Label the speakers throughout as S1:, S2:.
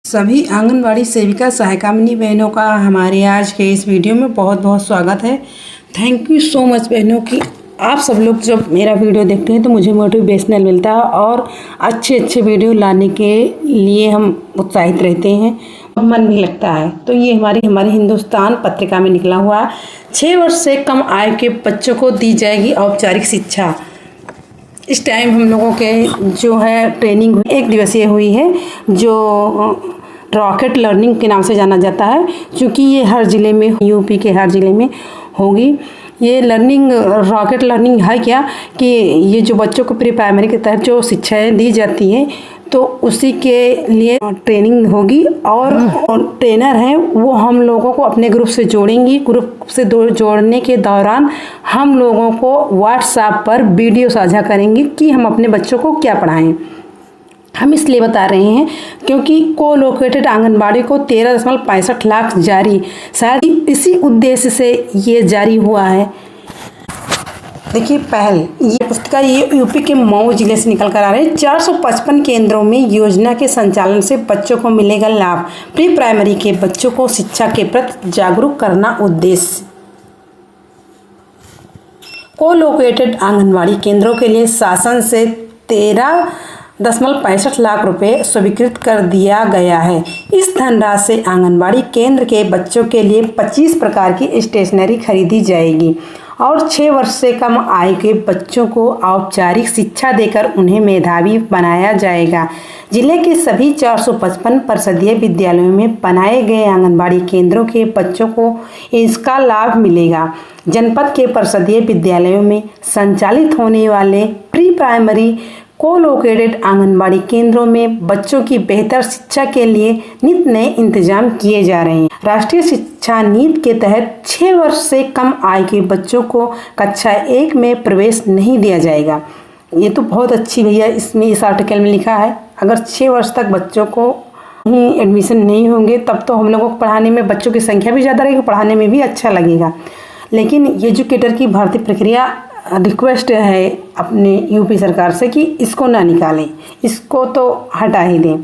S1: सभी आंगनवाड़ी सेविका सहायिकामणी बहनों का हमारे आज के इस वीडियो में बहुत बहुत स्वागत है। थैंक यू सो मच बहनों की आप सब लोग जब मेरा वीडियो देखते हैं तो मुझे मोटिवेशनल मिलता है और अच्छे अच्छे वीडियो लाने के लिए हम उत्साहित रहते हैं, मन भी लगता है। तो ये हमारी हिंदुस्तान पत्रिका में निकला हुआ 6 वर्ष से कम आयु के बच्चों को दी जाएगी औपचारिक शिक्षा। इस टाइम हम लोगों के जो है ट्रेनिंग 1 दिवसीय हुई है, जो रॉकेट लर्निंग के नाम से जाना जाता है, क्योंकि ये हर ज़िले में, यूपी के हर ज़िले में होगी। ये लर्निंग रॉकेट लर्निंग है क्या कि ये जो बच्चों को प्री प्राइमरी के तहत जो शिक्षाएं दी जाती हैं तो उसी के लिए ट्रेनिंग होगी और ट्रेनर हैं वो हम लोगों को अपने ग्रुप से जोड़ेंगी। ग्रुप से जोड़ने के दौरान हम लोगों को व्हाट्सएप पर वीडियो साझा करेंगे कि हम अपने बच्चों को क्या पढ़ाएं। हम इसलिए बता रहे हैं क्योंकि कोलोकेटेड आंगनबाड़ी को 13.65 लाख जारी, शायद इसी उद्देश्य से ये जारी हुआ है। देखिए पहल, ये पुस्तिका ये यूपी के मऊ जिले से निकल कर आ रहे हैं। 455 केंद्रों में योजना के संचालन से बच्चों को मिलेगा लाभ। प्री प्राइमरी के बच्चों को शिक्षा के प्रति जागरूक करना उद्देश्य। कोलोकेटेड आंगनबाड़ी केंद्रों के लिए शासन से 13.65 लाख रुपए स्वीकृत कर दिया गया है। इस धनराशि से आंगनबाड़ी केंद्र के बच्चों के लिए 25 प्रकार की स्टेशनरी खरीदी जाएगी और 6 वर्ष से कम आयु के बच्चों को औपचारिक शिक्षा देकर उन्हें मेधावी बनाया जाएगा। जिले के सभी 455 परिषदीय विद्यालयों में बनाए गए आंगनबाड़ी केंद्रों के बच्चों को इसका लाभ मिलेगा। जनपद के परिषदीय विद्यालयों में संचालित होने वाले प्री प्राइमरी कोलोकेटेड आंगनबाड़ी केंद्रों में बच्चों की बेहतर शिक्षा के लिए नित नए इंतजाम किए जा रहे हैं। राष्ट्रीय शिक्षा नीति के तहत 6 वर्ष से कम आयु के बच्चों को कक्षा 1 में प्रवेश नहीं दिया जाएगा। ये तो बहुत अच्छी भैया इसमें इस आर्टिकल में लिखा है। अगर 6 वर्ष तक बच्चों को ही एडमिशन नहीं होंगे तब तो हम लोगों को पढ़ाने में बच्चों की संख्या भी ज़्यादा रहेगी, पढ़ाने में भी अच्छा लगेगा। लेकिन एजुकेटर की भर्ती प्रक्रिया रिक्वेस्ट है अपने यूपी सरकार से कि इसको ना निकालें, इसको तो हटा ही दें।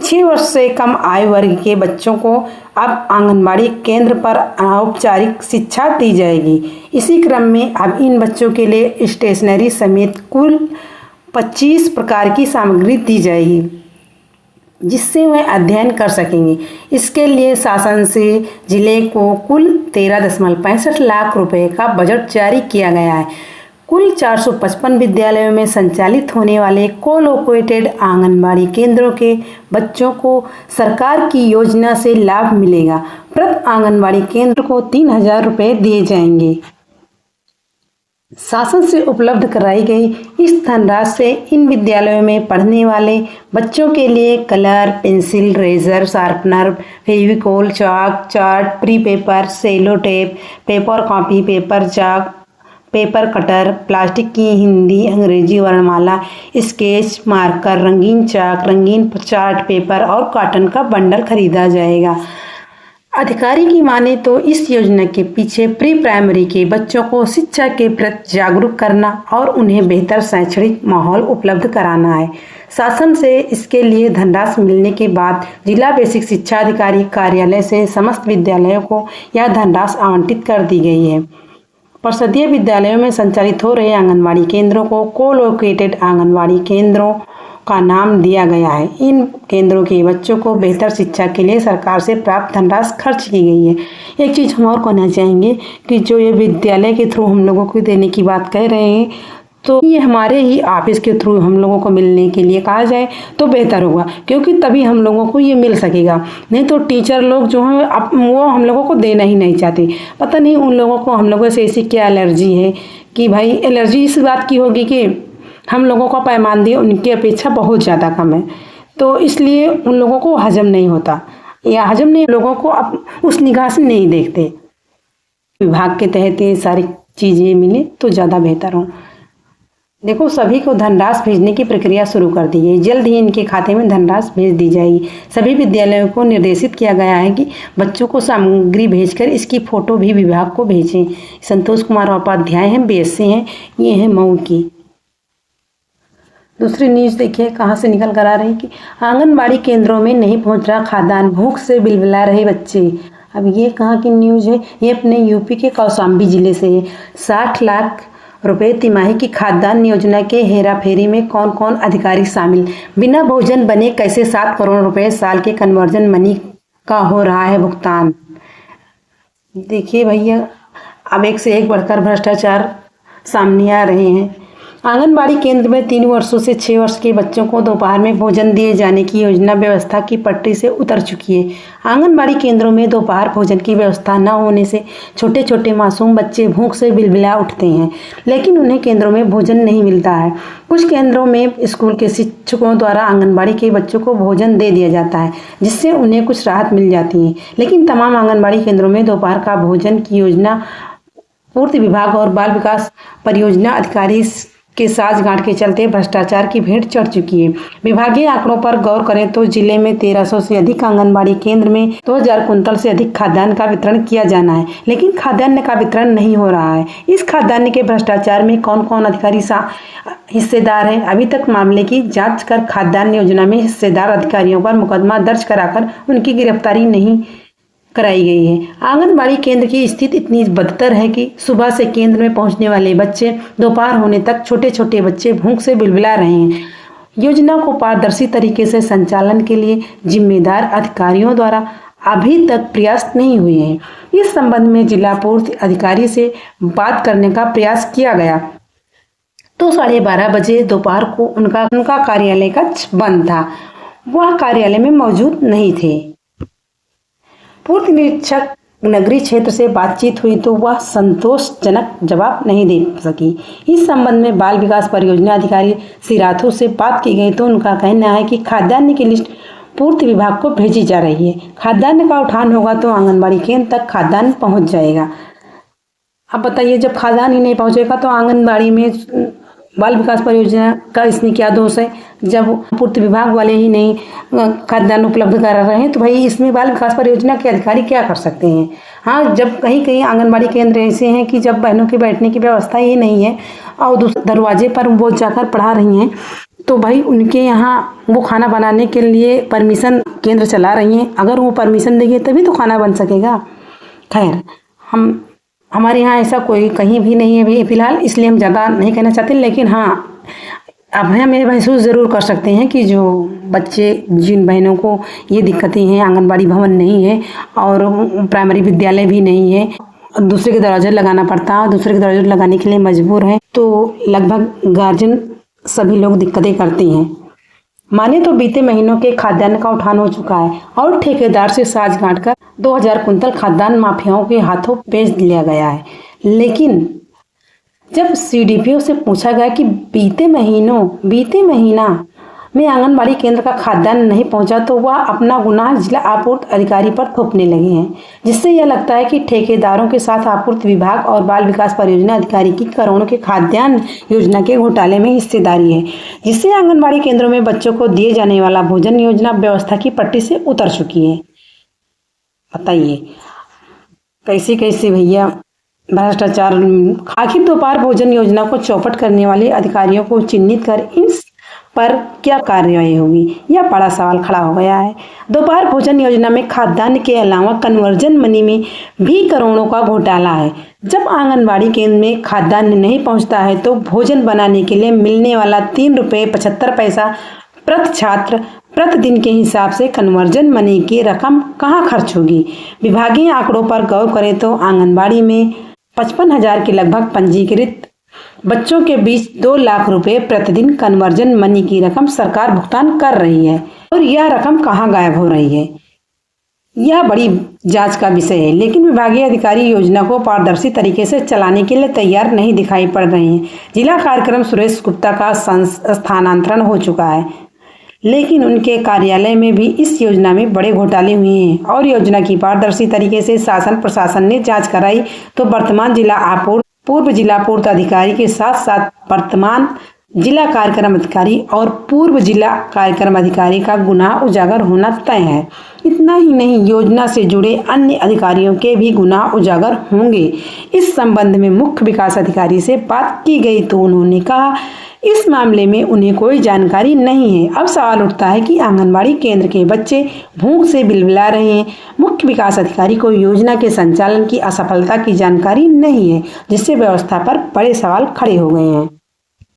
S1: 6 वर्ष से कम आयु वर्ग के बच्चों को अब आंगनबाड़ी केंद्र पर औपचारिक शिक्षा दी जाएगी। इसी क्रम में अब इन बच्चों के लिए स्टेशनरी समेत कुल 25 प्रकार की सामग्री दी जाएगी जिससे वह अध्ययन कर सकेंगे। इसके लिए शासन से जिले को कुल 13.65 लाख रुपए का बजट जारी किया गया है। कुल 455 विद्यालयों में संचालित होने वाले कोलोकेटेड आंगनबाड़ी केंद्रों के बच्चों को सरकार की योजना से लाभ मिलेगा। प्रति आंगनबाड़ी केंद्र को 3000 रुपये दिए जाएंगे। शासन से उपलब्ध कराई गई इस धनराशि से इन विद्यालयों में पढ़ने वाले बच्चों के लिए colour, pencil, razor, sharpener, Fevicol, chalk, chart, प्री paper, cello tape, paper copy, paper chalk, paper cutter, plastic की हिंदी अंग्रेजी वर्णमाला, स्केच, मार्कर, रंगीन चाक, रंगीन चार्ट पेपर और कॉटन का बंडल खरीदा जाएगा। अधिकारी की माने तो इस योजना के पीछे प्री प्राइमरी के बच्चों को शिक्षा के प्रति जागरूक करना और उन्हें बेहतर शैक्षणिक माहौल उपलब्ध कराना है। शासन से इसके लिए धनराशि मिलने के बाद जिला बेसिक शिक्षा अधिकारी कार्यालय से समस्त विद्यालयों को यह धनराशि आवंटित कर दी गई है। परिषदीय विद्यालयों में संचालित हो रहे आंगनबाड़ी केंद्रों को कोलोकेटेड आंगनबाड़ी केंद्रों का नाम दिया गया है। इन केंद्रों के बच्चों को बेहतर शिक्षा के लिए सरकार से प्राप्त धनराशि खर्च की गई है। एक चीज़ हम और कहना चाहेंगे कि जो ये विद्यालय के थ्रू हम लोगों को देने की बात कह रहे हैं तो ये हमारे ही ऑफिस के थ्रू हम लोगों को मिलने के लिए कहा जाए तो बेहतर होगा, क्योंकि तभी हम लोगों को ये मिल सकेगा। नहीं तो टीचर लोग जो हैं वो हम लोगों को देना ही नहीं चाहते। पता नहीं उन लोगों को हम लोगों से ऐसी क्या एलर्जी है कि भाई एलर्जी इस बात की होगी कि हम लोगों का पैमानदी उनकी अपेक्षा बहुत ज़्यादा कम है, तो इसलिए उन लोगों को हजम नहीं होता या हजम नहीं, लोगों को अब उस निगाह से नहीं देखते। विभाग के तहत ये सारी चीज़ें मिले तो ज़्यादा बेहतर हो। देखो सभी को धनराशि भेजने की प्रक्रिया शुरू कर दी गई। जल्द ही इनके खाते में धनराशि भेज दी जाएगी। सभी विद्यालयों को निर्देशित किया गया है कि बच्चों को सामग्री भेजकर इसकी फ़ोटो भी विभाग को भेजें। संतोष कुमार उपाध्याय हैं, BSc हैं, ये हैं मऊ की। दूसरी न्यूज़ देखिए कहाँ से निकल कर आ रही कि आंगनबाड़ी केंद्रों में नहीं पहुंच रहा खाद्यान्न, भूख से बिलबिला रहे बच्चे। अब ये कहाँ की न्यूज़ है? ये अपने यूपी के कौशाम्बी जिले से है। 60 लाख रुपए तिमाही की खाद्यान्न योजना के हेराफेरी में कौन कौन अधिकारी शामिल? बिना भोजन बने कैसे 7 करोड़ रुपए साल के कन्वर्जन मनी का हो रहा है भुगतान? देखिए भैया, अब एक से एक बढ़कर भ्रष्टाचार सामने आ रहे हैं। आंगनबाड़ी केंद्र में 3 वर्षों से 6 वर्ष के बच्चों को दोपहर में भोजन दिए जाने की योजना व्यवस्था की पटरी से उतर चुकी है। आंगनबाड़ी केंद्रों में दोपहर भोजन की व्यवस्था न होने से छोटे छोटे मासूम बच्चे भूख से बिलबिला उठते हैं, लेकिन उन्हें केंद्रों में भोजन नहीं मिलता है। कुछ केंद्रों में स्कूल के शिक्षकों द्वारा आंगनबाड़ी के बच्चों को भोजन दे दिया जाता है, जिससे उन्हें कुछ राहत मिल जाती है, लेकिन तमाम आंगनबाड़ी केंद्रों में दोपहर का भोजन की योजना पूर्ति विभाग और बाल विकास परियोजना अधिकारी के साठगांठ के चलते भ्रष्टाचार की भेंट चढ़ चुकी है। विभागीय आंकड़ों पर गौर करें तो जिले में 1300 से अधिक आंगनबाड़ी केंद्र में 2000 कुंतल से अधिक खाद्यान्न का वितरण किया जाना है, लेकिन खाद्यान्न का वितरण नहीं हो रहा है। इस खाद्यान्न के भ्रष्टाचार में कौन कौन अधिकारी हिस्सेदार है? अभी तक मामले की जांच कर खाद्यान्न योजना में हिस्सेदार अधिकारियों पर मुकदमा दर्ज कराकर उनकी गिरफ्तारी नहीं कराई गई है। आंगनबाड़ी केंद्र की स्थिति इतनी बदतर है कि सुबह से केंद्र में पहुंचने वाले बच्चे दोपहर होने तक छोटे छोटे बच्चे भूख से बिलबिला रहे हैं। योजना को पारदर्शी तरीके से संचालन के लिए जिम्मेदार अधिकारियों द्वारा अभी तक प्रयास नहीं हुए हैं। इस संबंध में जिला पूर्ति अधिकारी से बात करने का प्रयास किया गया तो 12:30 बजे दोपहर को उनका कार्यालय कक्ष बंद था। वह कार्यालय में मौजूद नहीं थे। पूर्ति निरीक्षक नगरीय क्षेत्र से बातचीत हुई तो वह संतोषजनक जवाब नहीं दे सकी। इस संबंध में बाल विकास परियोजना अधिकारी श्री राठौर से बात की गई तो उनका कहना है कि खाद्यान्न की लिस्ट पूर्ति विभाग को भेजी जा रही है। खाद्यान्न का उठान होगा तो आंगनबाड़ी केंद्र तक खाद्यान्न पहुंच जाएगा। अब बताइए, जब खाद्यान्न ही नहीं पहुंचेगा तो आंगनबाड़ी में बाल विकास परियोजना का इसमें क्या दोष है? जब पूर्ति विभाग वाले ही नहीं खाद्यान्न उपलब्ध करा रहे हैं तो भाई इसमें बाल विकास परियोजना के अधिकारी क्या कर सकते हैं? हाँ, जब कहीं कहीं आंगनबाड़ी केंद्र ऐसे हैं कि जब बहनों के बैठने की व्यवस्था ही नहीं है और दूसरे दरवाजे पर वो जाकर पढ़ा रही हैं, तो भाई उनके यहाँ वो खाना बनाने के लिए परमिशन केंद्र चला रही हैं। अगर वो परमिशन देंगे तभी तो खाना बन सकेगा। खैर, हमारे यहाँ ऐसा कोई कहीं भी नहीं है अभी फिलहाल, इसलिए हम ज़्यादा नहीं कहना चाहते। लेकिन हाँ, अब हम ये महसूस ज़रूर कर सकते हैं कि जो बच्चे, जिन बहनों को ये दिक्कतें हैं, आंगनबाड़ी भवन नहीं है और प्राइमरी विद्यालय भी नहीं है, दूसरे के दरवाजे लगाना पड़ता है, दूसरे के दरवाजे लगाने के लिए मजबूर हैं, तो लगभग गार्जियन सभी लोग दिक्कतें करते हैं। माने तो बीते महीनों के खाद्यान्न का उठान हो चुका है और ठेकेदार से साझगांठ कर 2000 कुंतल खाद्यान्न माफियाओं के हाथों बेच दिया गया है। लेकिन जब सीडीपीओ से पूछा गया कि बीते महीना में आंगनबाड़ी केंद्र का खाद्यान्न नहीं पहुंचा तो वह अपना गुनाह जिला आपूर्ति अधिकारी पर थोपने लगे हैं, जिससे यह लगता है कि ठेकेदारों के साथ आपूर्ति विभाग और बाल विकास परियोजना अधिकारी की करोड़ों के खाद्यान्न योजना के घोटाले में हिस्सेदारी है, जिससे आंगनबाड़ी केंद्रों में बच्चों को दिए जाने वाला भोजन योजना व्यवस्था की पट्टी से उतर चुकी है। बताइए कैसे कैसे भैया भ्रष्टाचार। आखिर दोपहर भोजन योजना को चौपट करने वाले अधिकारियों को चिन्हित कर इन पर क्या कार्रवाई होगी, यह बड़ा सवाल खड़ा हो गया है। दोपहर भोजन योजना में खाद्यान्न के अलावा कन्वर्जन मनी में भी करोड़ों का घोटाला है। जब आंगनबाड़ी केंद्र में खाद्यान्न नहीं पहुंचता है तो भोजन बनाने के लिए मिलने वाला 3 रुपये 75 पैसा प्रति छात्र प्रतिदिन के हिसाब से कन्वर्जन मनी की रकम कहाँ खर्च होगी? विभागीय आंकड़ों पर गौर करें तो आंगनबाड़ी में 55,000 के लगभग पंजीकृत बच्चों के बीच 2 लाख रुपए प्रतिदिन कन्वर्जन मनी की रकम सरकार भुगतान कर रही है और यह रकम कहाँ गायब हो रही है, यह बड़ी जांच का विषय है। लेकिन विभागीय अधिकारी योजना को पारदर्शी तरीके से चलाने के लिए तैयार नहीं दिखाई पड़ रहे हैं। जिला कार्यक्रम सुरेश गुप्ता का स्थानांतरण हो चुका है, लेकिन उनके कार्यालय में भी इस योजना में बड़े घोटाले हुए हैं और योजना की पारदर्शी तरीके से शासन प्रशासन ने जांच कराई तो वर्तमान पूर्व जिला पूर्ति अधिकारी के साथ साथ वर्तमान जिला कार्यक्रम अधिकारी और पूर्व जिला कार्यक्रम अधिकारी का गुनाह उजागर होना तय है। इतना ही नहीं, योजना से जुड़े अन्य अधिकारियों के भी गुनाह उजागर होंगे। इस संबंध में मुख्य विकास अधिकारी से बात की गई तो उन्होंने कहा इस मामले में उन्हें कोई जानकारी नहीं है। अब सवाल उठता है कि आंगनबाड़ी केंद्र के बच्चे भूख से बिलबिला रहे हैं। मुख्य विकास अधिकारी को योजना के संचालन की असफलता की जानकारी नहीं है, जिससे व्यवस्था पर बड़े सवाल खड़े हो गए हैं।